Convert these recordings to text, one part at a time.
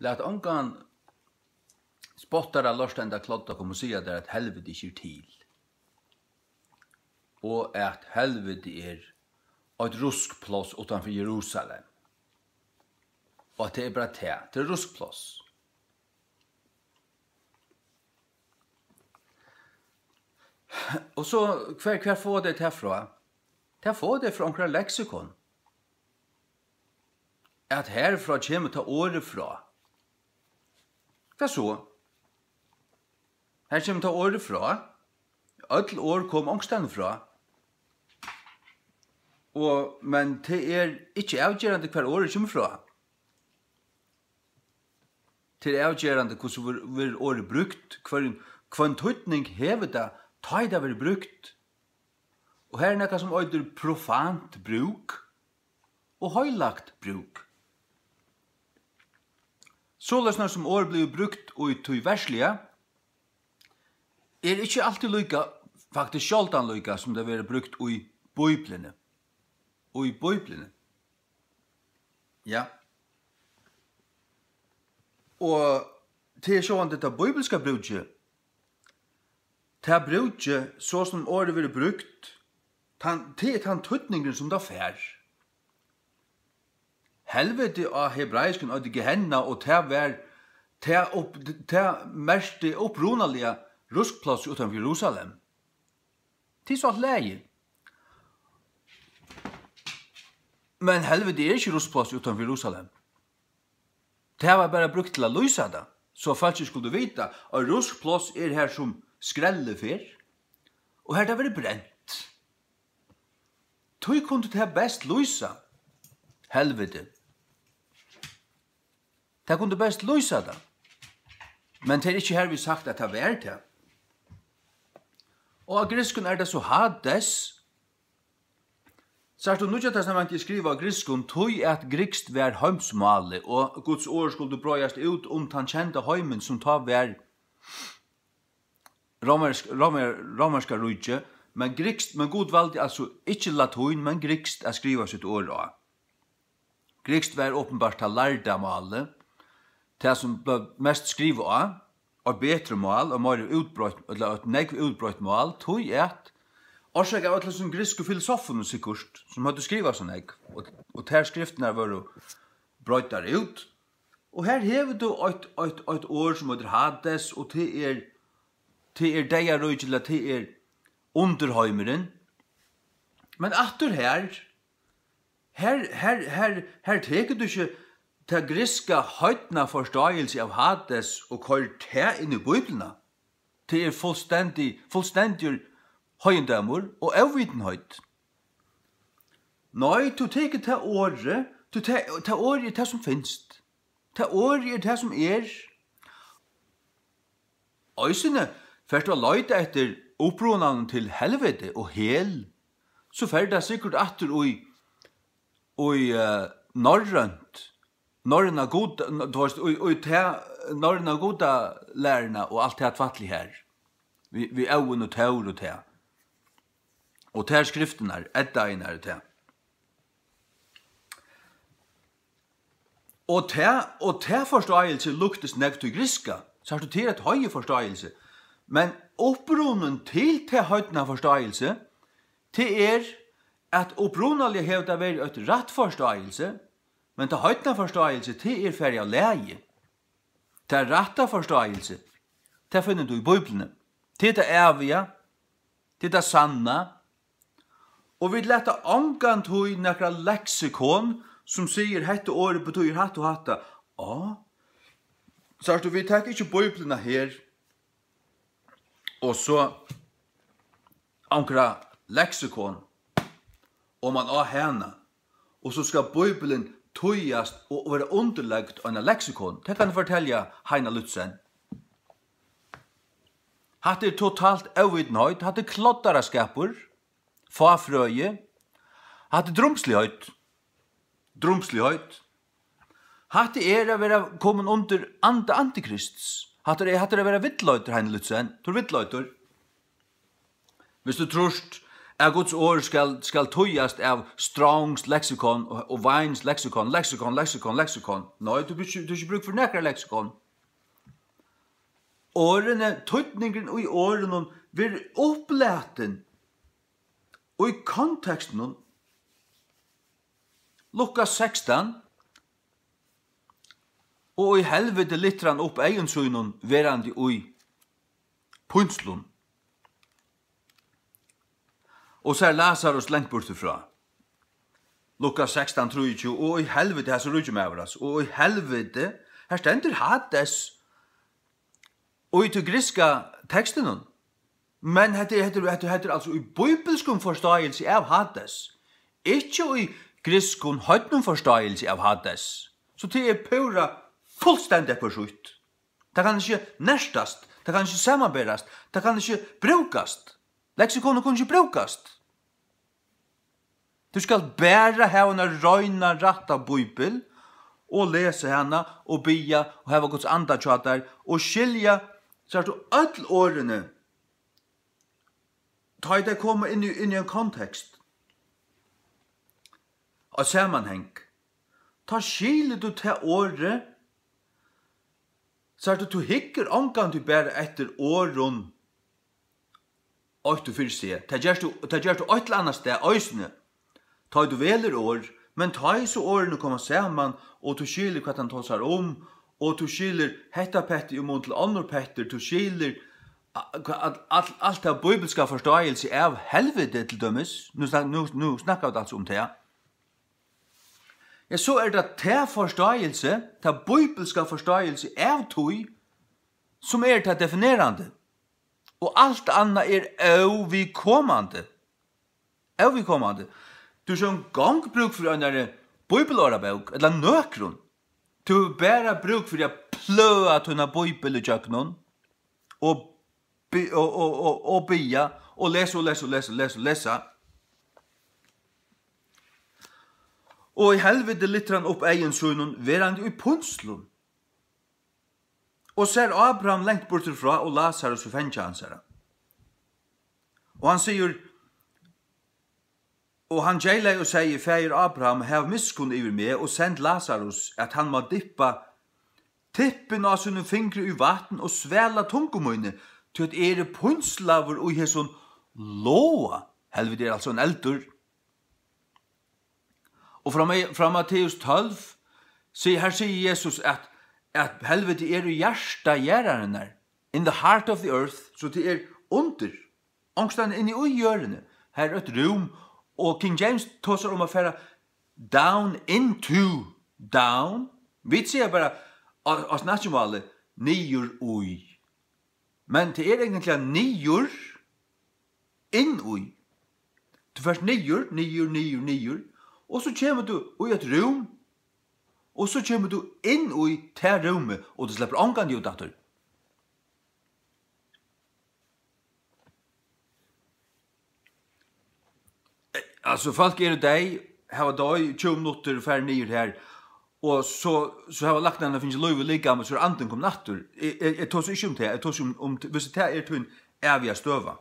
Lät ongan spottara lorstenda klodda kom og sia der at helvete ikke til. Og at helvete et ruskplås utanfor Jerusalem. Og at det er bare det er ruskplås. Og så, hver får det herfra? Det får det fra omkring leksikon. At herfra kommer til året fra. Hva så? Her kommer til året fra. Ødel år kom ångsten fra. Men det er ikke avgjørende hver året kommer fra. Det er avgjørende hvordan vil året brukt, hva en tøytning hever det, ta det vil brukt. Og her er noe som øyder profant bruk og høylagt bruk. Såløsner som år blir brukt og i verslige, er ikke alltid lykka, faktisk sjaldan lykka, som det blir brukt i Bibelene. Og i Bibelene. Ja. Og til er sånn dette bibelska bruket, det er bruket så som året blir brukt, det er den tøtningen som det fær. Helvete av hebraisken og det gehenna, og det mest opprunalige ruskplass utenfor Jerusalem. Det er så leie. Men helvete er ikke ruskplass utenfor Jerusalem. Det var bare brukt til å løse det, så folk skulle vite at ruskplass er her som skrellefer, og her det var brent. Tøy kunne det best løse helvete. Det kunne best løse det. Men det er ikke her vi sagt at det var det. Og av grisken er det så hades. Så er det Nya testamentet skriver av grisken, tøy at grikst var heimsmale, og Guds ord skulle brøyast ut den kjente heimen som tar var romerska rujtje, men god valgte altså ikke latin, men grikst er skriva sitt ord av. Grikst var åpenbart til lærda male, det som ble mest skriva av, og betre mal, og mer utbrøtt, eller et negv utbrøtt mal, tog et, årsak av alle som griske filosofen sikkert, som hadde skriva sånn negv, og ter skriftene var brøytar ut, og her hever du et år som heter Hades, og det er deia røyjela, det er underheimeren, men atter her teker du ikke til griska høytna forståelse av Hades og kør det inn i Bibelna. Det er fullstendig høyendamur og avvitenhøyt. Nei, du teker til året, til året er det som finst. Til året er det som er. Øysene, først å leite etter opprunnen til helvete og hel, så fer det sikkert atter i norrønt, norrøna goda lærerne og alt det fattelig her. Vi øven og tør og det. Og det skriften er, eddaen er det. Og det forståelse luktes nekt til griska, så har du til et høye forståelse. Men opprunnen til høytna forståelse, det er at opprunnelig hev det vært et rett forståelse, men til høytna forståelse, det er ferdig av leie. Til rette forståelse, det finner du i Bibelene. Det er evige, det er sanna, og vi lette omgant hui nekra leksikon som sier hette året betyr hatt og hatta. Så vi tar ikke Bibelene her, og så omkra leksikon, og man henne, og så skal Bibelen tøyast og være underlagt av en leksikon. Det kan jeg fortelle Heina Lutzen. Hatt er totalt avvitenhøyt, hatt er kloddaraskapur, fafrøye, hatt er drumslighet, hatt er å være kommet under antikrists, hatt er å være vittløyter, Heina Lutzen, tror vittløyter. Hvis du tror Guds ord skal tøyast av Strongs lexikon og Vines lexikon. Nei, du ikke bruk for nekkere lexikon. Årene, tøytningen og i årene vil oppleten og i konteksten Lukas 16 og i helvete littran opp egensøgnen verandi ui punslun. Og så Lazarus lengt bortifra. Lukas 16, 23, og i helvete, her så rydde med oss, og i helvete, her stender Hades, og i til griska teksten, men heter altså i bibelskum forståelse av Hades, ikke i griskun høytnum forståelse av Hades. Så det pura fullstendig forsøkt. Det kan ikke nærstast, det kan ikke samarbeidast, det kan ikke brukast. Leksikonet kunne ikke brukast. Du skal bæra hana røyna ratta bibel, og lese hana, og bia, og hava Guds anda tjatar, og skilja, så du öll årene, ta i det komme inn i en kontekst, og sammanheng. Ta skilje du til året, så du hikker omgang du bæra etter åren, og du fyrir seg. Det gjør du et eller annet sted, øysene. Ta du veler år, men ta i så årene kommer sammen, og du skiljer hva han tar om, og du skiljer hetta petter imot til andre petter, du skiljer alt det bibelska forståelse av helvete til dømes. Nu snakker vi altså om det. Ja, så det til forståelse, til bibelska forståelse av tog, som til definerende. Og alt annet øvikommende. Du som gang bruk for en bibelårabok, eller nøkron. Du bare bruk for å pløa til en bibel i jøknon, og bia, og lese. Og i helvete littran opp egensøgnen, verande i punslun. Og ser Abraham lengt bortifra, og Lazarus og fennkjansere. Og han sier, og han gjelder og sier, feir Abraham, hev miskunn over meg, og send Lazarus, at han må dippa tippen av sine fingre i vatten, og svela tungumøyne, til at punslaver og hesson loa, helvete altså en eldur. Og fra Matteus 12, her sier Jesus at helvete i hjärsta gäraren der, in the heart of the earth, så det under, ångstan inn i ujørene, her et rum, og King James tåser om å fære down into, down, vi sier bare, oss nationale, nyer ui. Men det egentlig nyer, inn ui. Du først nyer, og så kommer du i et rum, og så kommer du inn i det rommet, og du slipper omgang ut etter. Altså, folk deg, har deg 20 minutter færre nye her, og så har lagt denne finnes løyve like, men så anden kom natter. Jeg tar så ikke om det, jeg tar så om det, hvis det til en evig støva.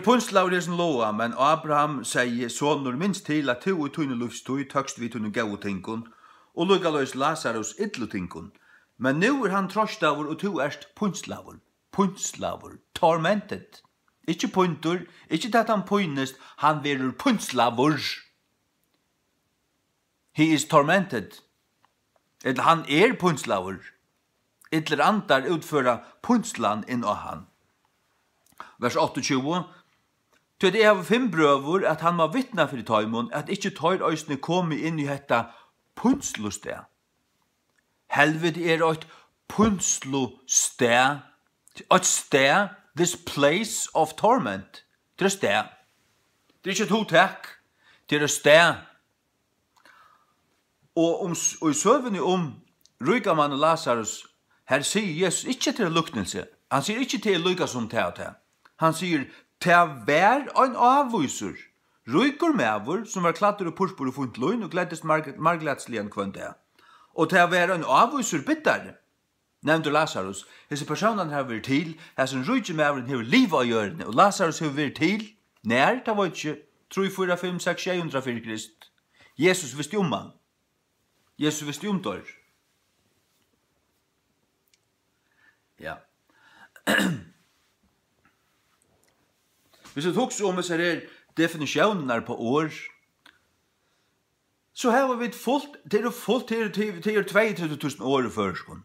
Punslaur som loa, men Abraham sier sonur minst til at to i tunne luftstøy tøkst vi tunne gau tingun, og lukka løs Lazarus idlu tingun. Men nu han trostavur og to punslaur, tormented. Ikke puntur, ikke at han punnest, han verur punslaur. He is tormented. Eller han punslaur. Eller andar utføra punslan inn av han. Vers 28. Til det av 5 brøver at han var vittna for i taimon at ikke tøyr øysene kom inn i hetta punslusted. Helvete et punslusted. Et sted, this place of torment. Det sted. Det ikke et hotek. Det sted. Og i søvende Rygaman og Lazarus, her sier Jesus ikke til luknelse. Han sier ikke til lukka som til. Han sier, til hver en avviser, ryker mever, som var klatter og purspur og funtløyn, og gledes margletslig enn kvann det. Og til hver en avviser bytter, nevnte Lazarus. Hese personen har vært til, hese rujtje mævren har liv av hjørne, og Lazarus har vært til, nær, det var ikke, 3, 4, 5, 6, 600 for Krist. Jesus visste om han. Jesus visste om dør. Ja. Hvis vi tok så om disse her definisjoner på år, så har vi fullt, det er fullt til 32 000 år i førskolen.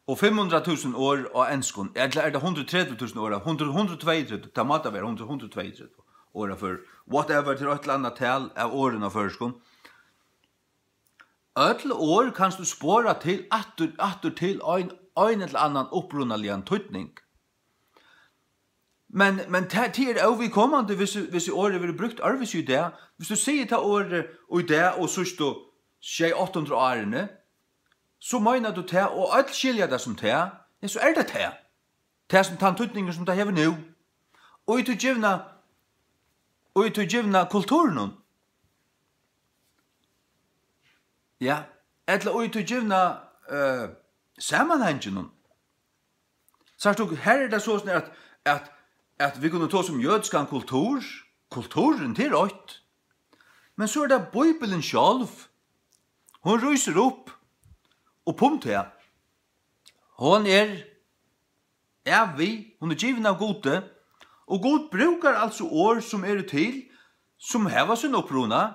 Og 500 000 år av enskon, eller det 130 000 år, 132, det måtte være 132 år for whatever til et eller annet tal av årene av førskon. Øtle år kan du spåre til atter til en eller annen opprunnelige tøytning. Men det er overkommende hvis året vil brukt arves i det. Hvis du sier til året og i det, og så stå 800 årene, så mener du det, og alt skiljer det som det, ja, så er det det. Det som tar tøytninger som det hever nå. Og i tøytgivna kulturen. Ja, eller i tøytgivna sammenhengen. Så her er det sånn at vi kunne ta som jødskan kulturen til rødt. Men så er det Bibelen selv. Hun ryser opp og punkt her. Hun hun er given av gode, og God brukar altså år som er til, som hever sin opprona,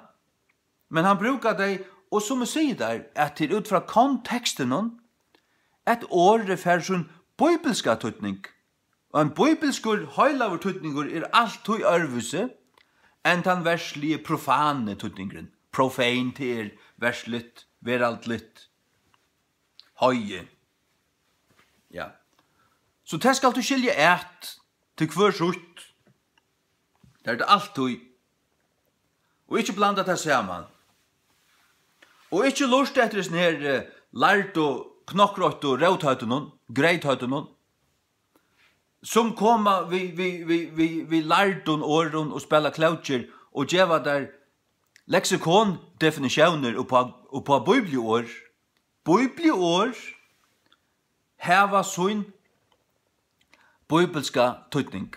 men han brukar det, og som vi sier der, at til ut fra konteksten, at året fer sin bibelska tøytning. Og en bibelskur høylaver tøytninger er alt høy ørvuse, enn den verslige profane tøytningen. Profane til versligt, veraldligt, høye. Ja. Så det skal du skilje et til hver sutt. Det er det alt høy. Og ikke blanda det sammen. Og ikke lort etter sånn her lært og knokkrott og rauthøytene, greithøytene, som kommer vi lærte åren og spela klautjer og djeva der leksikon-definisjoner og på bibelår. Bibelår heva sånn bibelska tøytning.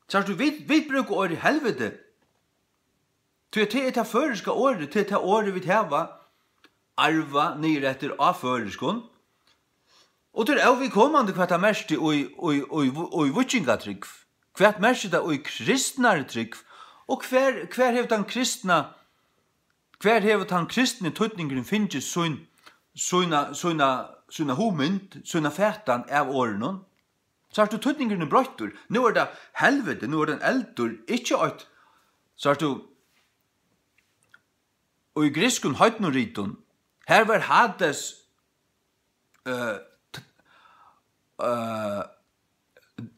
Så vi bruker året helvete. Til det føreska året, til det året vi heva arva nyretter av føreskon. Og det er vi kommande hva det er mest i vutsingatrygg. Hva er mest det i kristnare trygg. Og hver hever den kristne tøytningen finnes sånne homynd, sånne fætan av årene. Så er det tøytningen brøttur. Nå er det helvete, nå er det eldur, ikke at. Så er det og i griskun høytnoriton, her var Hades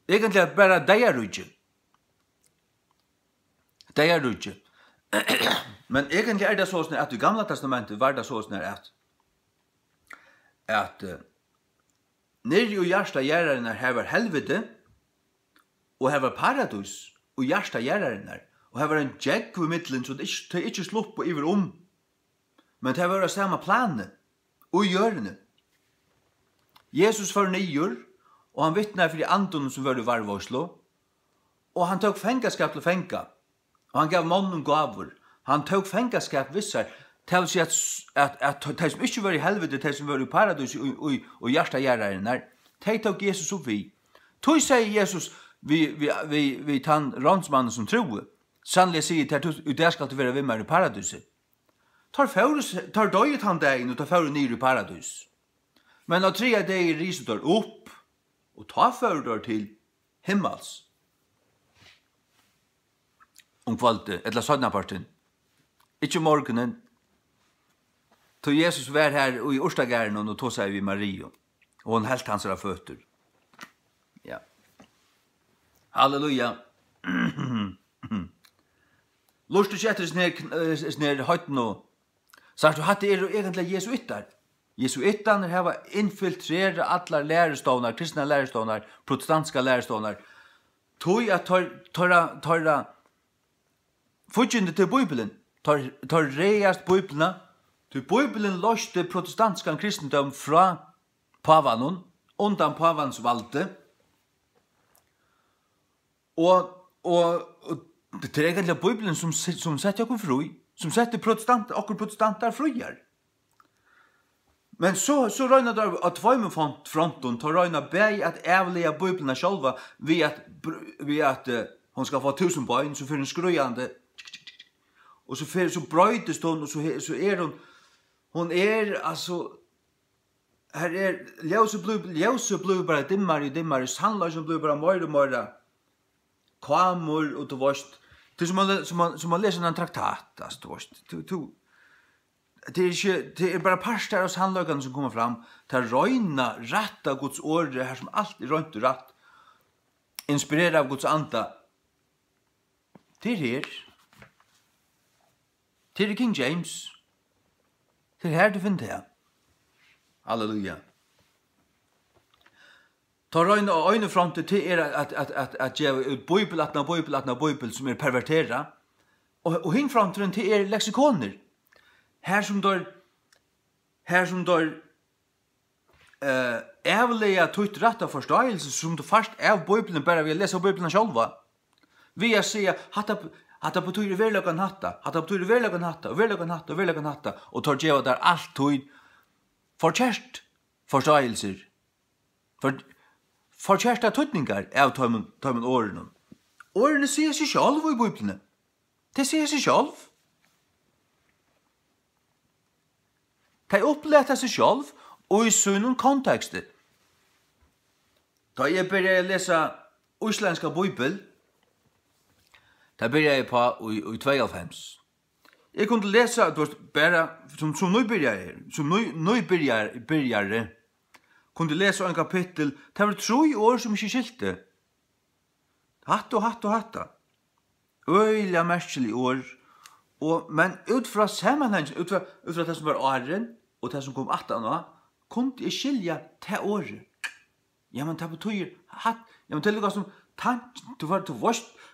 egentlig bare deirudje. Deirudje. Men egentlig er det sånn at i Gamla testamentet var det sånn at nere i hjärsta gäraren her var helvete, og her var paradis, og hjärsta gäraren her. Og her var en jegg i middelen, så det ikke slupp på iver om. Men det var samme planen, og hjørne. Jesus var nyer, og han vittnar for de andene som var i varvåslo, og han tog fengaskap til fenga, og han gav mannen gaver. Han tog fengaskap vissar, til å si at de som ikke var i helvete, de som var i paradis og hjersta gjerreren her, de tog Jesus opp vi. Tog sier Jesus, vi tann rånsmannen som troe, sannelig sier til at det skal være vi med i paradiset. Tar døyet han deg, og tar fører nyr i paradis. Men av 3 dager riser der opp, og tar fører der til himmels. Kvalitet, eller sånne parten. Ikke morgenen. Til Jesus var her i Orstagæren, og tog seg vi Marie, og hun helt hans av føtter. Ja. Halleluja. Lust du kjetter snær høyten og så du hatt det egentlig jesuitter. Jesuitterne har infiltreret alle læreståner, kristne læreståner, protestantiske læreståner, tog at Fudgjende til Bibelen, tar reast Bibelna, til Bibelen løste protestantskan kristendom fra pavanon, undan pavans valde, og det er egentlig Bibelen som setter okkur fri, som setter okkur protestantar friar. Men så røyna der at tvøymen fronten, tar røyna bæg at avlega Bibelna sjálva vi at hon skal få 1000 bøyn, så fyrir hun skrujande, og så brøytest hon, og så er hon altså, her ljøse blir bare dimmare, sannløysen blir bare møyre, kvamur, og du varst, det er som man leser en traktat, altså, du varst, det er bare parstar av sannløyene som kommer fram, til røyna rett av Guds åre, her som alt er røynt og rett, inspireret av Guds anda, det er her, det er King James, det er her du finner det. Halleluja. Ta røyne og øyne fram til at gjøre ut bøybel som er pervertera, og hinn fram til leksikoner. Her som der avlega tutt rett av forståelse, som du først av bøybelen bare vil lese bøybelen sjálva. Vi er sier, hatta betyr verlagan hatta, og tar gjeva der alt tøyd forkjert forståelser, forkjærta tøytningar av tøymen årene. Årene sier seg sjálv i Bibelen. Det sier seg sjálv. De oppleta seg sjálv og i sunnum kontekst. Da jeg begynte å lese islandska Bibel, da begynte jeg på i 92. Jeg kunne lese bare som nøybyrjare, kunne lese en kapittel, det var 3 år som ikke skilte. Hatta. Øyla merkelig år. Men ut fra sammenhengen, ut fra det som var åren, og det som kom 18 år, kunne jeg skilja til året. Ja, men det betyr, ja, men det er lukka som,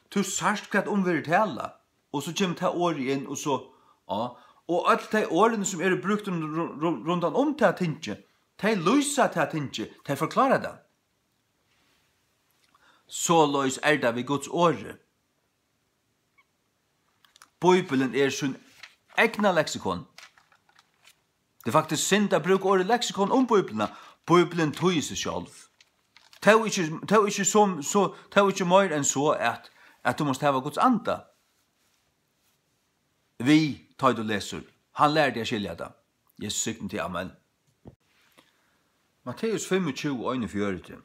du sørst hva omvirret tala, og så kommer det året inn, og så, ja, og alle de årene som er brukt rundt om til tinge, de løysa til tinge, de forklarer det. Så løys det ved Guds åre. Bibelen er sin egna leksikon. Det er faktisk synd å bruke året leksikon om Bibelen. Bibelen tog seg selv. Det er ikke mer enn så at du måste ha Guds anda. Vi tar du leser. Han lærer deg å skilja det. Jesus sykten til amen. Matteus 25:41.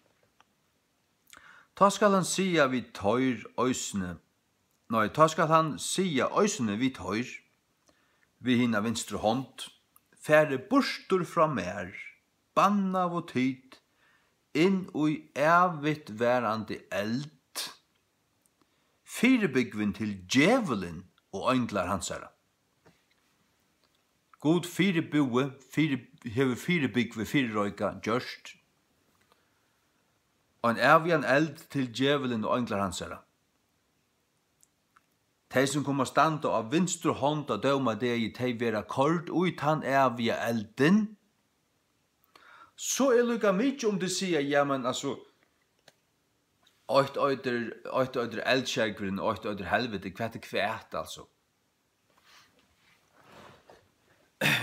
Ta skal han sia vi tøyr øysene. Nei, ta skal han sia øysene vi tøyr. Vi hinna vinstre hånd. Fære burstur fra mer. Banna og tid. Inn ui evigt værande eld. Fyrebyggvin til djevelen og ønglar hansara. God fyrebue, hever fyrebyggve fyrerøyka gjørst. Og en evig eld til djevelen og ønglar hansara. De som kommer standa av vinstre hånd og døma deg, de vera kort ut han evige elden. Så lukka mykje om du sier, ja, men altså, øyder eldskjegren, øyder helvete, kvært, altså.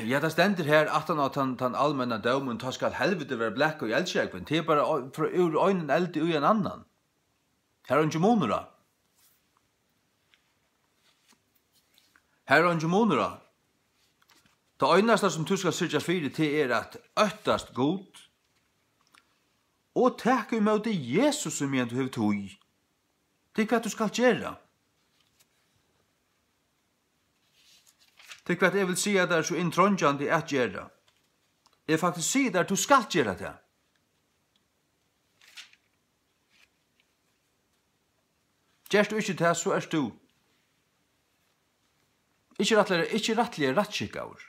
Ja, det stender her at han allmenna dømen, ta skal helvete være blekk og eldskjegren, det er bare fra øynen elde ui en annan. Her er ikke monera. Det øyneste som du skal syrja fyrir til er at øttast god og takk imot Jesus som du hever tog. Det er hva du skal gjøre. Det er hva jeg vil si at det er så inntrådjande at gjøre. Jeg faktisk sier at du skal gjøre det. Gjør du ikke det, så er du ikke rettelig rettskikkavur.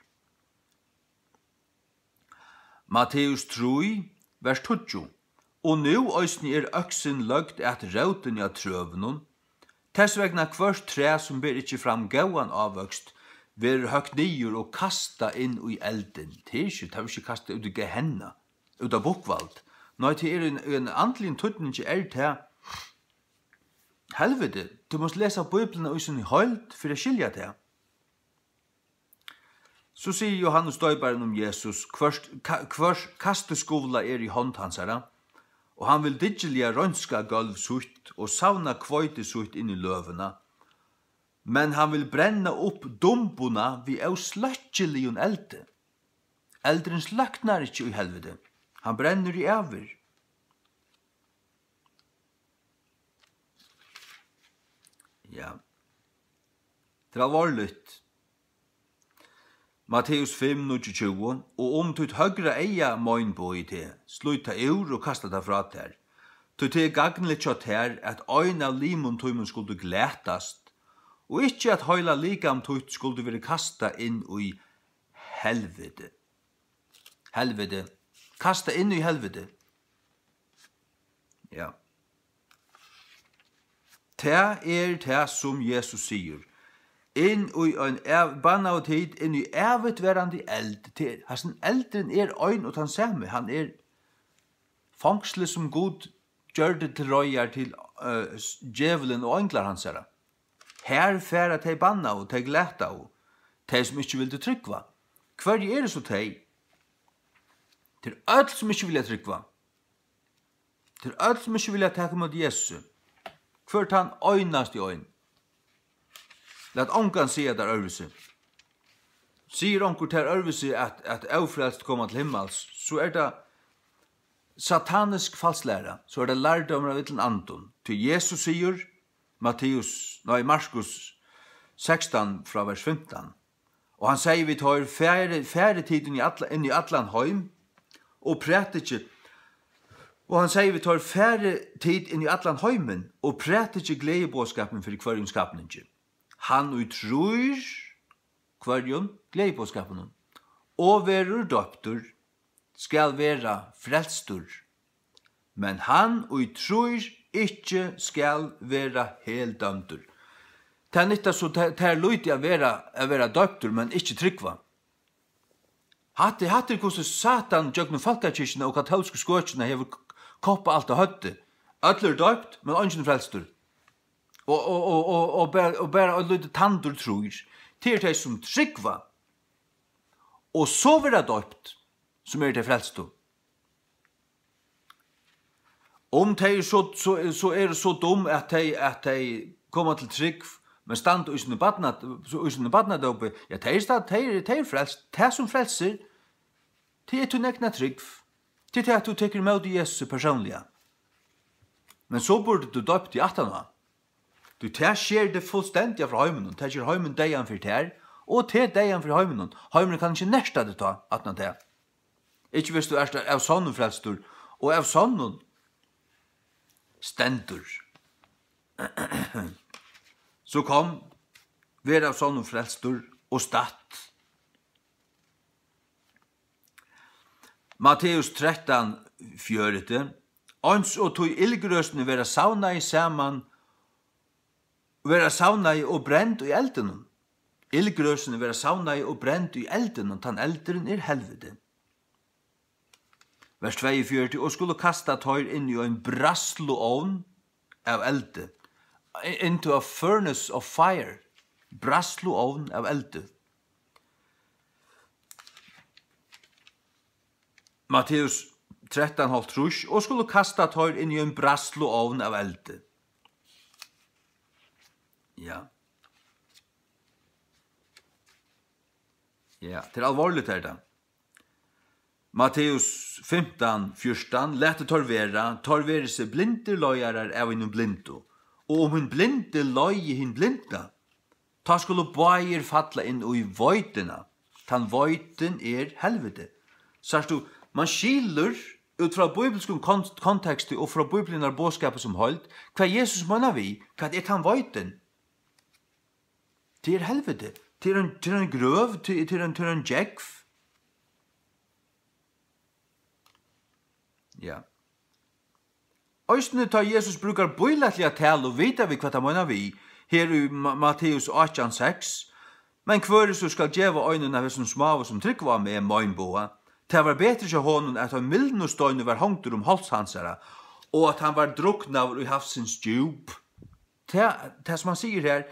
Matteus 3, vers 20. Og nu øysni øksen løgt at rauten av trøvnun, Tess vegna kvørst tre som ber ikkje fram gauan avvøkst, ver høgt nyer og kasta inn i elden. Det er ikke kasta ut i gehenna, ut av bokvald. Nei, det er en andlig tøtning er til helvete. Du måst lesa Bibelen og sin høyld for å skilja det. Så sier Johannes Døyberen om Jesus, hvers kasteskola er i hånd hans herra, og han vil diggelige rønska gulv sutt og savna kvøyte sutt inn i løvene, men han vil brenna opp dumbuna vi av sløkkjelion elde. Eldren sløknar ikkje i helvete, han brenner i over. Ja, det er alvorligt. Matteus 5:29, og tut høgra eia moinbo i te, sluta ur og kasta det fra ter. Tut te gagnligt kjøtt her, at øyn av limon tøymon skulle glætast, og ikkje at høyla likam tut skulle være kasta inn i helvete. Helvete. Kasta inn i helvete. Ja. Det som Jesus sier. Inn i en banna og tid, inn i evigtverande eld. Hassan eldren er øyn og han samme. Han er fangsle som god gjør det til røyer til djevelen og englar hans herre. Her færa teg banna og teg leta og teg som ikkje vil tryggva. Hver er det så teg? Til alt som ikkje vil tryggva. Til alt som ikkje vil teka mot Jesus. Hver han øynast i øyn. Lat onkan sige der ørvise. Sier onkur ter ørvise at aufrelst koma til himmels, så det satanisk falslæra, så det lærdommer av ytlen anton. Til Jesus sier, Markus 16 fra vers 15, og han sier vi tar færre tiden inn i atlan heim, og præt ikkje, og han sier vi tar færre tid inn i atlan heimen, og præt ikkje gledebåskapen for kvarjum skapningen. Han utrur kvarjon gledebåskapen, og verur døptur skal vera frelstur, men han utrur ikkje skal vera heldømtur. Det nytta så det løyti å vera døptur, men ikkje tryggva. Hatt hvordan Satan gjøgnu falkakirkene og katolske skåkene hever koppa alt av høtte. Øtler døpt, men ønsken frelstur. Og bare å lytte tandur tror, til de som tryggva, og så vera døpt, som det frelstur. Om de så er det så dum at de kommer til trygg, men stand i sin badnadøpe, ja, de er frelst. De som frelser, de er til nekna trygg. Det er at du teker med Jesus personliga. Men så burde du døpt i 18 år. Du skjer det fullstendig fra heimen, det skjer heimen deian for ter, og til deian for heimen. Heimen kan ikke nærsta det ta, at han til. Ikke hvis du er av sånne frelstur, og av sånne stendur. Så kom, vær av sånne frelstur, og statt. Matteus 13:4. Ans og tog ildgrøsene vera sauna i saman, vera sauna i og brent i elden. Ildgrøsene vera sauna i og brent i elden, tan elderen er helvete. Vers 42. Og skulle kasta tøyr inn i en braslo ovn av elde. Into a furnace of fire. Braslo ovn av elde. Matteus 13:30, og skulle kasta tøyr inn i en braslo ovn av elde. Ja. Ja, det er alvorligt her da. Matteus 15:14, lette tør være seg blinde løyarar av en blindo, og om hun blinde løye hin blinda, ta skulle bøyer falla inn i vøytena, tan vøyten er helvete. Sørst du, man skilur ut fra bibelsk kontekst og fra bibelen er bådskapet som holdt, hva Jesus mener vi, hva er tan vøyten? Det er helvete, det er en grøv, det er en jekv. Ja. Øystene tar Jesus brukar bøylatliga tal og vita vi hva ta måna vi, her i Matteus 18:6, men hver så skal djeva øynene av som smave som trygg var med møgnboa, det var betre til honom at han milden og støyne var hongtur halshansara, og at han var druknav i havsens djup. Det som han sier her,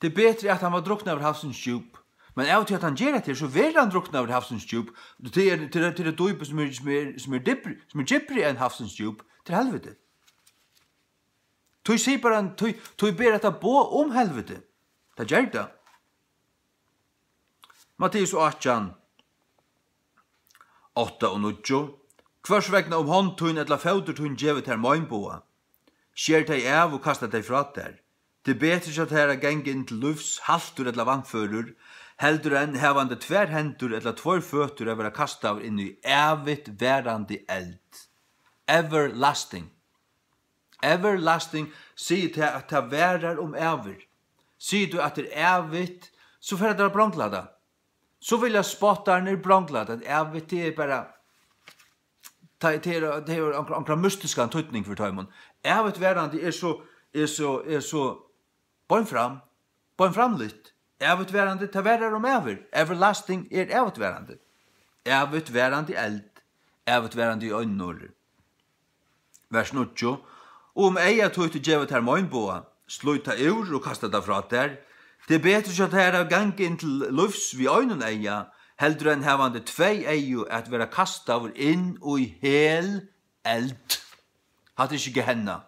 det er betre at han var druknav i havsens djup, men av og til at han gjør det så vil han druknav i havsens djup, til det døype som er gypri enn havsens djup, til helvete. Tøy sier bare, tøy ber at bo om helvete. Det gjør det. Matteus 18, 8 og 9. Hvers vegna håndtøyn etla faudertøyn djevet her møgnboa. Skjer deg av og kastar deg fra der. Det betre at her geng inn til lufs, haltur etla vannfører, heldur enn hevande tver hendur etla tvær føtur er vera kastar inn i evigt verandi eld. Everlasting. Everlasting sier til at det værer om ever. Sier du at det er evigt, så får det branglada. Så vil jeg spotta ned branglada. Evigt det er bare det er akkurat mystiska tøytning for tøymon. Evigt verandi er så bøynframlitt. Evigt verandi det værer om ever. Everlasting er evigt verandi. Evigt verandi eld. Evigt verandi øynor. Vers 9. Om eia tøyt djevet her møgnboa, sluta ur og kasta det fra der. Det er betre at her gang inn til lufs vi øynun eia, heldur enn hevande tvei eio at vera kasta over inn og i hel eld. Hatt ikkje Gehenna.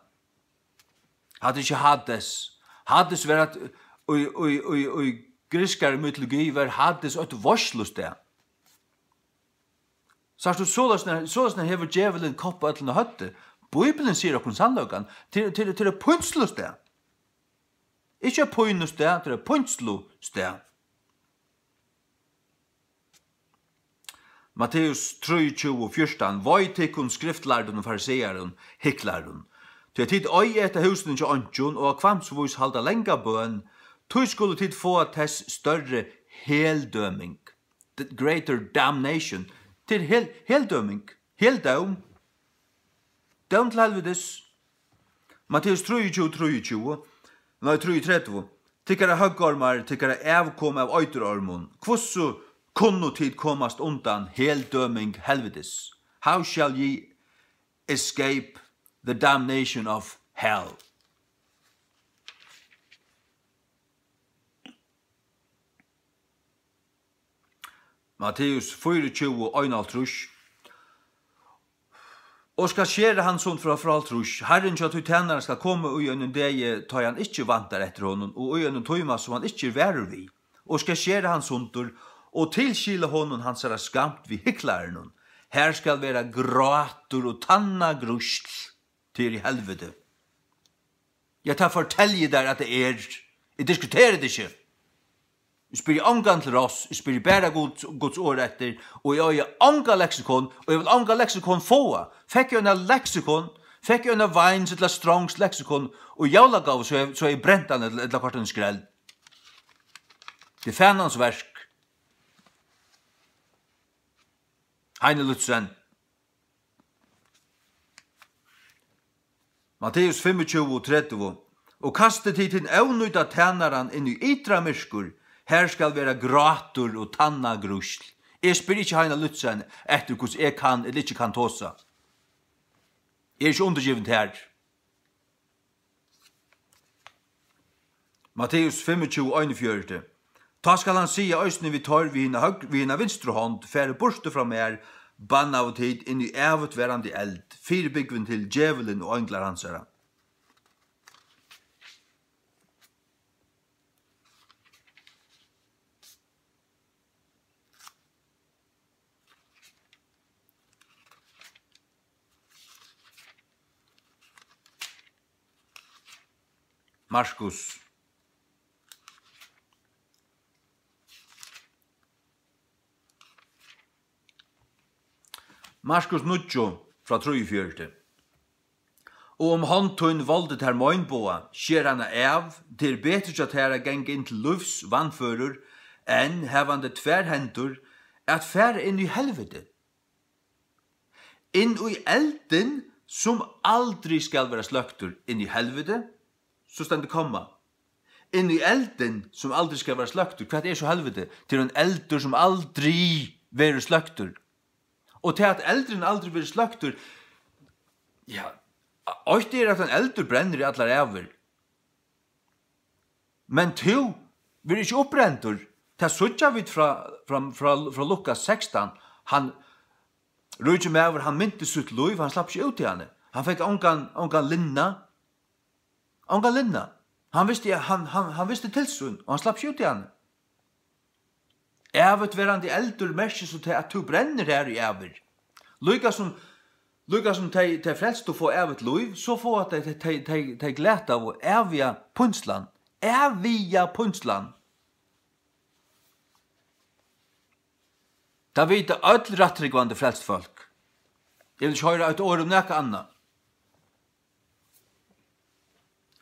Hatt ikkje Hades. Hades var at og griskare mytologi var Hades et varslosted. Sars du sålasne hever djevelen koppa etlene høtte. Bibelen sier okkur sannløkan til det punslosted. Ikke punslosted, til det punslosted. Matteus 3:14, Voi tikkun skriftlærden og fariseeren, hikklærden. Til tid øy etter husen til åndjon, og kvamsvois halda lenga bøn, tog skulle tid få tess større heldøming. The greater damnation. Til heldøming. Heldøm. Døm til helvedes. Matteus 3:23, nei 3:30, tykkara høggormar, tykkara avkom av øyterormon, kvossu kunnu tid komast undan heldøming helvedes. How shall ye escape the damnation of hell? Matteus 24:31. Og skal skjere han sånn fra fraltrus. Herren kjøtt ut henne skal komme ui en deg ta han ikke vantar etter honom, og ui en tøyma som han ikke værer vi. Og skal skjere han sånn og tilskile honom hans er skamt vi hiklaren. Her skal være gratur og tanna grusl til i helvete. Jeg tar fortelje der at det er. Jeg diskuterer det ikke. Jeg spyr angan til oss, jeg spyr bæra Guds år etter, og jeg har anga leksikon, og jeg vil anga leksikon få. Fikk jeg en leksikon, fikk jeg en Vines eller Strongs leksikon, og jeg gav så jeg brent han eller kvart en skrell. Det er fannans versk. Heine Lutzen. Matteus 25:30, og kastet hit til evnøyda tænaran inn i ytra myrskur, her skal være gratur og tanna grusl. Jeg spyr ikke Heine Lutzen etter hvordan jeg kan eller ikke kan tåsa. Jeg er ikke undergivent her. Matteus 25:41. Ta skal han sige øysene vi tar vi hina vinstre hånd, fære borste fra mer, banna av tid inn i evutverande eld, fire byggven til djevelen og ønglar hansara. Markus. Markus 9 fra 3:4. Og om håndtøyn voldet her møgnboa, skjer han av, til betre at her geng inn til lufs vannfører, enn hevande tver hendur, at fære inn i helvete. inn i elden som aldri skal være sløktur inn i helvete, så stendur komma. Inn i elden som aldri skal være sløktur, hva så helvete? Til en eldur som aldri være sløktur. Og til at eldren aldri være sløktur, ja, det at en eldur brenner i allar æver. Men to vil ikke opprentur. Ta suttja vid fra Lukas 16, han rujtje med over, han mynte sitt liv, han slapp ikke ut i henne. Han fikk ongan linna. Ongan linna. Han visste tilsyn, og han slapp ikke ut i henne. Evet verandi eldur merkje så til at du brenner her i æver. Lukka som de frelst å få evet liv, så få at de glede av evige puntsland. Evige puntsland. Da vita öll rattrikvande frelst folk. Jeg vil ikke høre et år om nekka anna.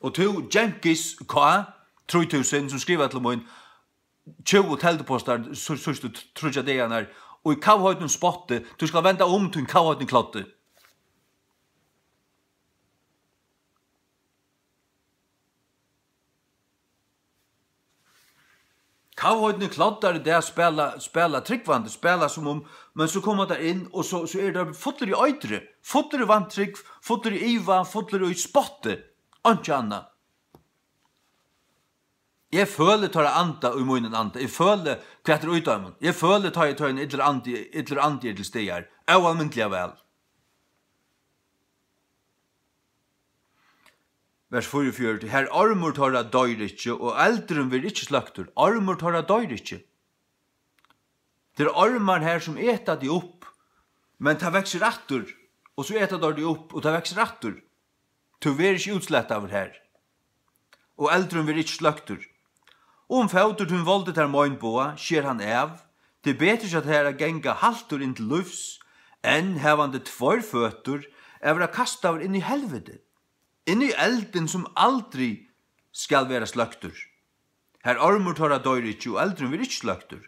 Og to Jenkis K. 3000 som skriver til min 20 teltepostar sørste trudja deganar og i kavhøyden spotte, du skal venda om til en kavhøyden klotte. Kavhøyden klottar det spela tryggvande, spela som om, men så kommer der inn, og så det fotler i øytre, fotler i vantrygg, fotler i iva, fotler i spotte, ikke anna. Jeg føler tar anda og munnen anda, jeg føler kvetter utdømmen, jeg føler tar en ytler andi til stier, og almindelig vel. Vers 44, her armor tar døyr ikkje, og eldren vil ikkje slaktur, armor tar døyr ikkje. Det armar her som etar de opp, men ta vekser attur, og så etar de opp, og ta vekser attur. Du vil ikkje utslett av her. Og eldren vil ikkje slaktur. Om fautur tun voldet her moinboa, skjer han av, det beter seg at her er genga haltur inn til lufs, enn hevande tvær føtur, evra kastaver inn i helvete. Inn i elden som aldri skal være sløktur. Her armur tar døyr ikkje, og eldren vil ikkje sløktur.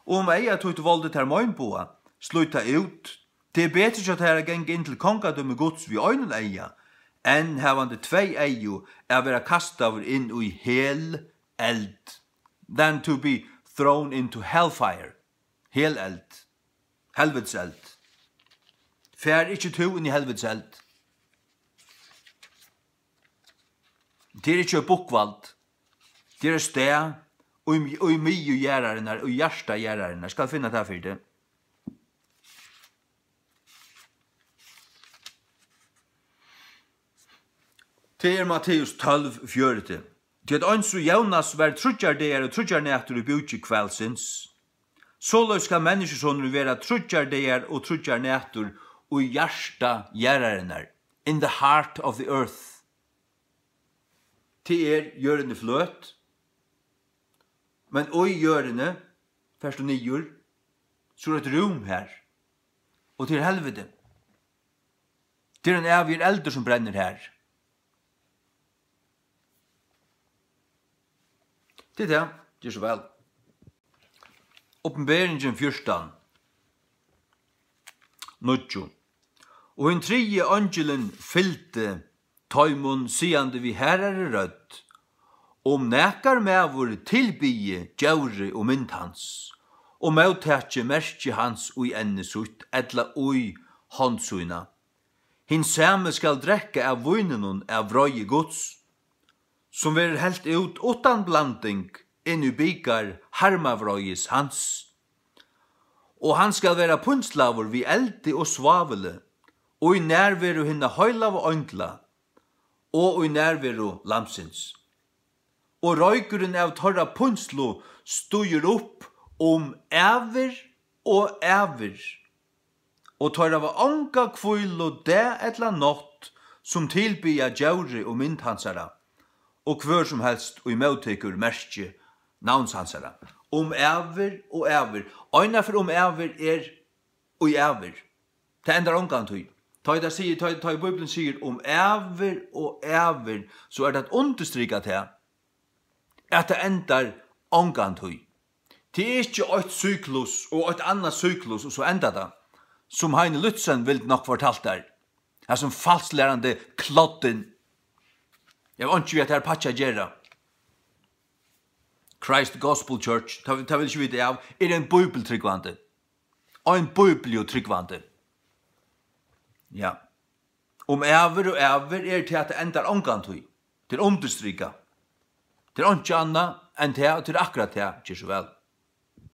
Og om eia tog voldet her moinboa, slutta ut, det beter seg at her er genga inn til kongadømme gods vi øynen eia, enn hevande tvei eio er vera kastaver inn i hel eld. Than to be thrown into hellfire. Hel eld. Helvets eld. Fær ikkje to inn i helvets eld. Det er ikkje bokvald. Det er sted, og i mye gjerrarene, og hjärsta gjerrarene. Jeg skal finne det for det. Det er Matteus 12, 40. Til at ønsu Jonas var trudjar deir og trudjar nætur i bjudji kveldsins. Såløy skal menneskesånur vera trudjar deir og trudjar nætur og hjärsta gjerrarinnar. In the heart of the earth. Til gjørende fløt. Men oi gjørende, vers 9, så er et rum her. Og til helvete. Det er en evig elder som brenner her. Det er så vel. Åpenberingen 14. Nudjo. Og en tredje angelen fyllte taimon siande vi herre rødt, om nekar mevor tilbye djaure og mynd hans, og mautatje merkje hans ui enne sutt, etla ui håndsuna. Hin same skal drekke av vunenon av vrøye gods, som vil helt ut utan blanding inn i byggar harmavrøyes hans. Og han skal være punstlavur vi elde og svavele, og i nærveru hinna høylav og øngla, og i nærveru lamsins. Og røykuren av torra punstlo stuyur opp ever og ever. Og torra var onga kvøylo det etla nått som tilbya djaure og myndhansara, og hver som helst og i møtekur merkje navnshansara. Ever og ever. Øyna for ever og ever. Det endar ongan tøy. Ta i Bibelen sier ever og ever, så er det understryka til at det endar ongan tøy. Det er ikke et syklus og et annet syklus, og så enda det. som Heine Lutzen vil nok fortalt der. Her som falsklærande klodden. Jeg vet ikke vi at det er patcha gjerra. Christ Gospel Church, ta vil ikke vite av, en bibeltryggvande. Og en bibeltryggvande. Ja. Ever og ever til at det endar omgantui. Til understryka. Til ikke anna enn til akkurat det, ikke så vel.